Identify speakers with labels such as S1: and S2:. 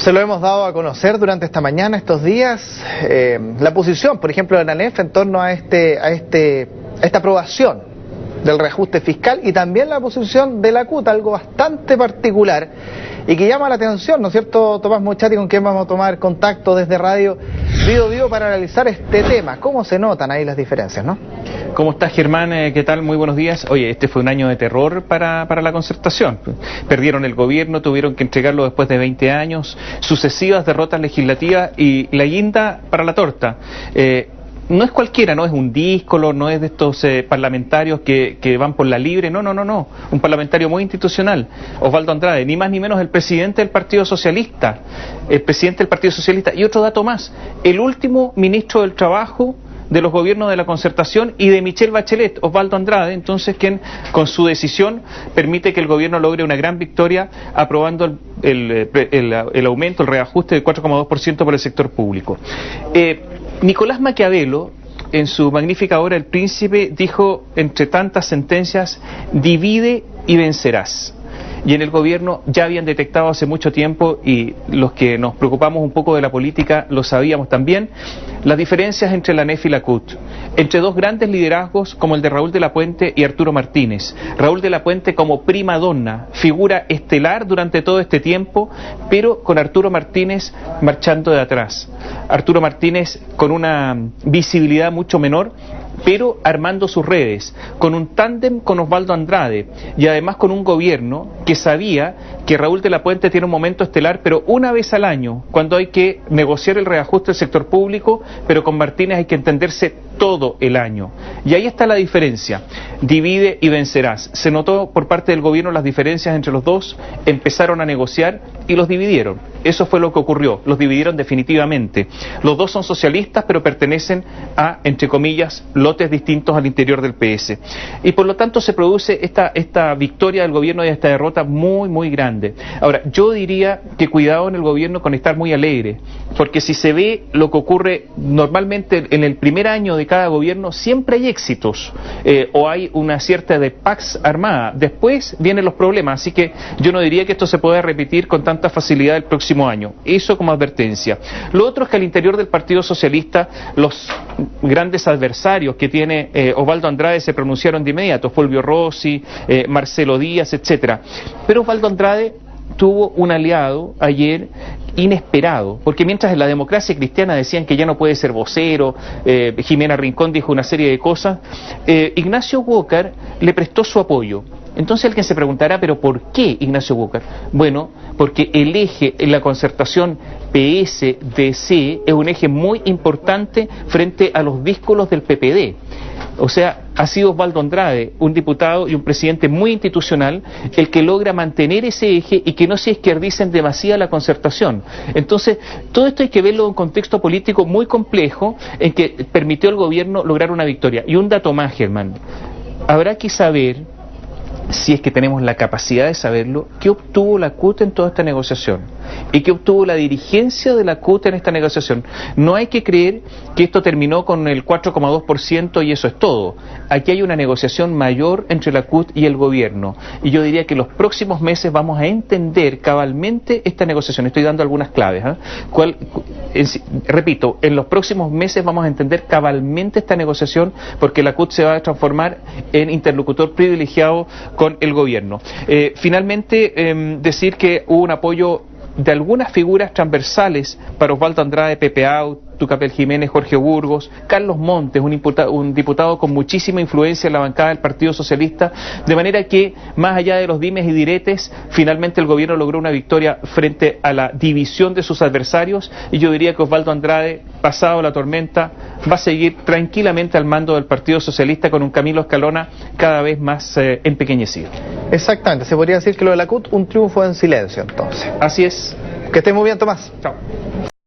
S1: Se lo hemos dado a conocer durante esta mañana, estos días, la posición, por ejemplo, de la ANEF en torno a esta aprobación del reajuste fiscal y también la posición de la CUT, algo bastante particular y que llama la atención, ¿no es cierto, Tomás Mochati, con quien vamos a tomar contacto desde Radio Biobío para analizar este tema? ¿Cómo se notan ahí las diferencias, no?
S2: ¿Cómo estás, Germán? ¿Qué tal? Muy buenos días. Oye, este fue un año de terror para la Concertación. Perdieron el gobierno, tuvieron que entregarlo después de 20 años, sucesivas derrotas legislativas y la guinda para la torta. No es cualquiera, no es un díscolo, no es de estos parlamentarios que van por la libre, no. Un parlamentario muy institucional, Osvaldo Andrade, ni más ni menos el presidente del Partido Socialista. Y otro dato más, el último ministro del Trabajo de los gobiernos de la Concertación y de Michelle Bachelet, Osvaldo Andrade, entonces quien con su decisión permite que el gobierno logre una gran victoria aprobando el aumento, el reajuste del 4,2% por el sector público. Nicolás Maquiavelo, en su magnífica obra El Príncipe, dijo, entre tantas sentencias, divide y vencerás. Y en el gobierno ya habían detectado hace mucho tiempo, y los que nos preocupamos un poco de la política lo sabíamos también, las diferencias entre la ANEF y la CUT, entre dos grandes liderazgos como el de Raúl de la Puente y Arturo Martínez. Raúl de la Puente como prima donna, figura estelar durante todo este tiempo, pero con Arturo Martínez marchando de atrás. Arturo Martínez con una visibilidad mucho menor, pero armando sus redes, con un tándem con Osvaldo Andrade y además con un gobierno que sabía que Raúl de la Puente tiene un momento estelar, pero una vez al año, cuando hay que negociar el reajuste del sector público, pero con Martínez hay que entenderse todo el año. Y ahí está la diferencia, divide y vencerás. Se notó por parte del gobierno las diferencias entre los dos, empezaron a negociar y los dividieron. Eso fue lo que ocurrió, los dividieron definitivamente. Los dos son socialistas, pero pertenecen a, entre comillas, lotes distintos al interior del PS. Y por lo tanto se produce esta victoria del gobierno y esta derrota muy grande. Ahora, yo diría que cuidado en el gobierno con estar muy alegre, porque si se ve lo que ocurre normalmente en el primer año de cada gobierno, siempre hay éxitos o hay una cierta de pax armada. Después vienen los problemas, así que yo no diría que esto se pueda repetir con tanta facilidad el próximo año. Eso como advertencia. Lo otro es que al interior del Partido Socialista los grandes adversarios que tiene Osvaldo Andrade se pronunciaron de inmediato, Fulvio Rossi, Marcelo Díaz, etcétera. Pero Osvaldo Andrade tuvo un aliado ayer inesperado, porque mientras en la Democracia Cristiana decían que ya no puede ser vocero, Jimena Rincón dijo una serie de cosas, Ignacio Walker le prestó su apoyo. Entonces alguien se preguntará, ¿pero por qué Ignacio Walker? Bueno, porque el eje en la Concertación PS-DC es un eje muy importante frente a los díscolos del PPD. O sea, ha sido Osvaldo Andrade, un diputado y un presidente muy institucional, el que logra mantener ese eje y que no se izquierdicen demasiado la Concertación. Entonces, todo esto hay que verlo en un contexto político muy complejo en que permitió al gobierno lograr una victoria. Y un dato más, Germán, habrá que saber, si es que tenemos la capacidad de saberlo, qué obtuvo la CUT en toda esta negociación y qué obtuvo la dirigencia de la CUT en esta negociación. No hay que creer que esto terminó con el 4,2% y eso es todo. Aquí hay una negociación mayor entre la CUT y el gobierno, y yo diría que en los próximos meses vamos a entender cabalmente esta negociación. Estoy dando algunas claves, repito, en los próximos meses vamos a entender cabalmente esta negociación, porque la CUT se va a transformar en interlocutor privilegiado con el gobierno. Finalmente, decir que hubo un apoyo de algunas figuras transversales para Osvaldo Andrade, Pepe Out, Tucapel Jiménez, Jorge Burgos, Carlos Montes, un diputado con muchísima influencia en la bancada del Partido Socialista, de manera que, más allá de los dimes y diretes, finalmente el gobierno logró una victoria frente a la división de sus adversarios, y yo diría que Osvaldo Andrade, pasado la tormenta, va a seguir tranquilamente al mando del Partido Socialista con un Camilo Escalona cada vez más empequeñecido.
S1: Exactamente, se podría decir que lo de la CUT, un triunfo en silencio entonces.
S2: Así es.
S1: Que esté muy bien, Tomás.
S2: Chao.